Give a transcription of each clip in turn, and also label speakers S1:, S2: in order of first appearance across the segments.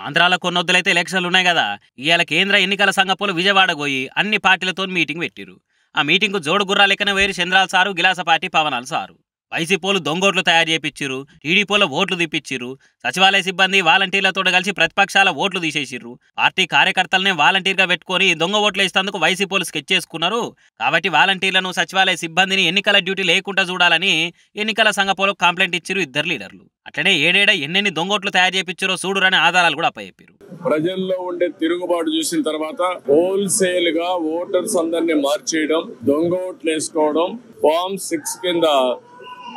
S1: ఆంధ్రాలో కొన్నొద్దులైతే ఎలక్షన్లు ఉన్నాయి కదా. ఇవాళ కేంద్ర ఎన్నికల సంఘపోలు విజయవాడ పోయి అన్ని పార్టీలతో మీటింగ్ పెట్టిరు. ఆ మీటింగ్ జోడు గుర్రా లెక్కన వేరు చంద్రాల సారు, గిలాసపాటి పవనాలు సారు. వైసీపోలు దొంగోట్లు తయారు చేయించిర్రు, టీడీపోల ఓట్లు తీపిచ్చిర్రు, సచివాలయ సిబ్బంది వాలంటీర్లతో కలిసి ప్రతిపక్షాల ఓట్లు తీసేసిర్రు. పార్టీ కార్యకర్తలనే వాలంటీర్గా పెట్టుకొని దొంగ ఓట్లు ఇస్తేందుకు వైసీపోలు స్కెచ్ చేసుకున్నారు. కాబట్టి వాలంటీర్లను, సచివాలయ సిబ్బందిని ఎన్నికల డ్యూటీ లేకుండా చూడాలని ఎన్నికల సంఘపోలకు కంప్లైంట్ ఇచ్చిరు ఇద్దరు లీడర్లు. అట్లనే ఏడేడ ఎన్నెన్ని దొంగోట్లు తయారు చేయించారో చూడురని ఆధారాలు కూడా అప్పచెప్పారు.
S2: ప్రజల్లో ఉండే తిరుగుబాటు చూసిన తర్వాత హోల్సేల్ గా ఓటర్స్ అందరినీ మార్చేయడం, దొంగ ఓట్లు వేసుకోవడం, ఫామ్ 6 కింద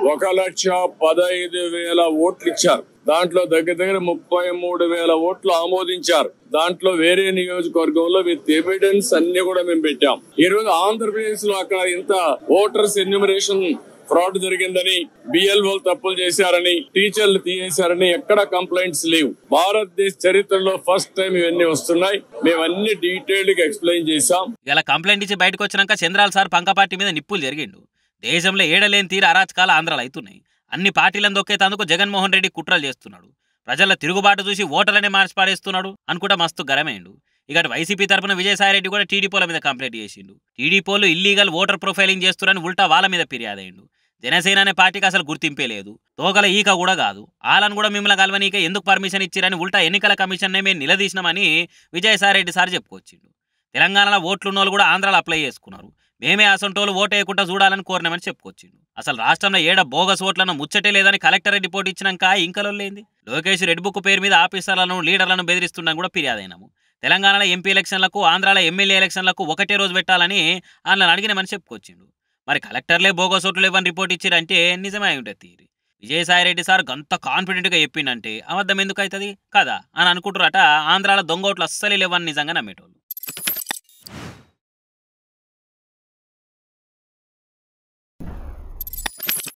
S2: 1,15,000 ఓట్లు ఇచ్చారు. దాంట్లో దగ్గర 33,000 ఓట్లు ఆమోదించారు. దాంట్లో వేరే నియోజకవర్గంలో విత్ ఎవిడెన్స్ అన్ని కూడా మేము పెట్టాం. ఈ రోజు ఆంధ్రప్రదేశ్ లో అక్కడ ఇంత ఓటర్స్ ఎన్యూమరేషన్ ఫ్రాడ్ జరిగిందని, బిఎల్ఓలు తప్పులు చేశారని, టీచర్లు తీసేశారని ఎక్కడ కంప్లైంట్స్ లేవు. భారతదేశ చరిత్రలో ఫస్ట్ టైం ఇవన్నీ వస్తున్నాయి. మేము అన్ని డీటెయిల్డ్ గా ఎక్స్ప్లెయిన్ చేశాం.
S1: ఇలా కంప్లైంట్ ఇచ్చి బయటకు వచ్చినాక చంద్రాల సార్ పంకపార్టీ మీద నిప్పులు జరిగిండు. దేశంలో ఏడలేని తీరు అరాచకాల ఆంధ్రాలు అవుతున్నాయి. అన్ని పార్టీలను దొక్కేతందుకు జగన్మోహన్ రెడ్డి కుట్రలు చేస్తున్నాడు. ప్రజల తిరుగుబాటు చూసి ఓటర్లనే మార్చి పాడేస్తున్నాడు అనుకుంటా మస్తు గరమైండు. ఇక వైసీపీ తరపున విజయసాయిరెడ్డి కూడా టీడీపోల మీద కంప్లైంట్ చేసిండు. టీడీపోలు ఇల్లీగల్ ఓటర్ ప్రొఫైలింగ్ చేస్తున్నారని ఉల్టా వాళ్ళ మీద ఫిర్యాదు అయ్యిండు. జనసేన అనే పార్టీకి అసలు గుర్తింపే లేదు, తోకల ఈక కూడా కాదు. వాళ్ళని కూడా మిమ్మల్ని కలవనీకే ఎందుకు పర్మిషన్ ఇచ్చిరని ఉల్టా ఎన్నికల కమిషన్నే మేము నిలదీసినామని విజయసాయిరెడ్డి సార్ చెప్పుకొచ్చిండు. తెలంగాణలో ఓట్లున్నోళ్ళు కూడా ఆంధ్రాలో అప్లై చేసుకున్నారు. మేమే అసంటోళ్ళు ఓటు వేయకుండా చూడాలని కోరినామని చెప్పుకొచ్చిండు. అసలు రాష్ట్రంలో ఏడ బోగస్ ఓట్లను ముచ్చటే లేదని కలెక్టర్ రిపోర్ట్ ఇచ్చినాక ఇంకలోలేంది. లోకేష్ రెడ్ బుక్ పేరు మీద ఆఫీసర్లను, లీడర్లను బెదిరిస్తుండని కూడా ఫిర్యాదైనాము. తెలంగాణలో ఎంపీ ఎలక్షన్లకు, ఆంధ్రాలో ఎమ్మెల్యే ఎలక్షన్లకు ఒకటే రోజు పెట్టాలని వాళ్ళని అడిగినామని చెప్పుకొచ్చిండు. మరి కలెక్టర్లే బోగస్ ఓట్లు లేవని రిపోర్ట్ ఇచ్చిరంటే నిజమే అయి ఉంటుంది తీరి. విజయసాయిరెడ్డి సార్ గంత కాన్ఫిడెంట్గా చెప్పిండంటే అబద్ధం ఎందుకు అవుతుంది కదా అని అనుకుంటారట. ఆంధ్రాలో దొంగ ఓట్లు అస్సలే లేవని నిజంగా నమ్మేటోళ్ళు.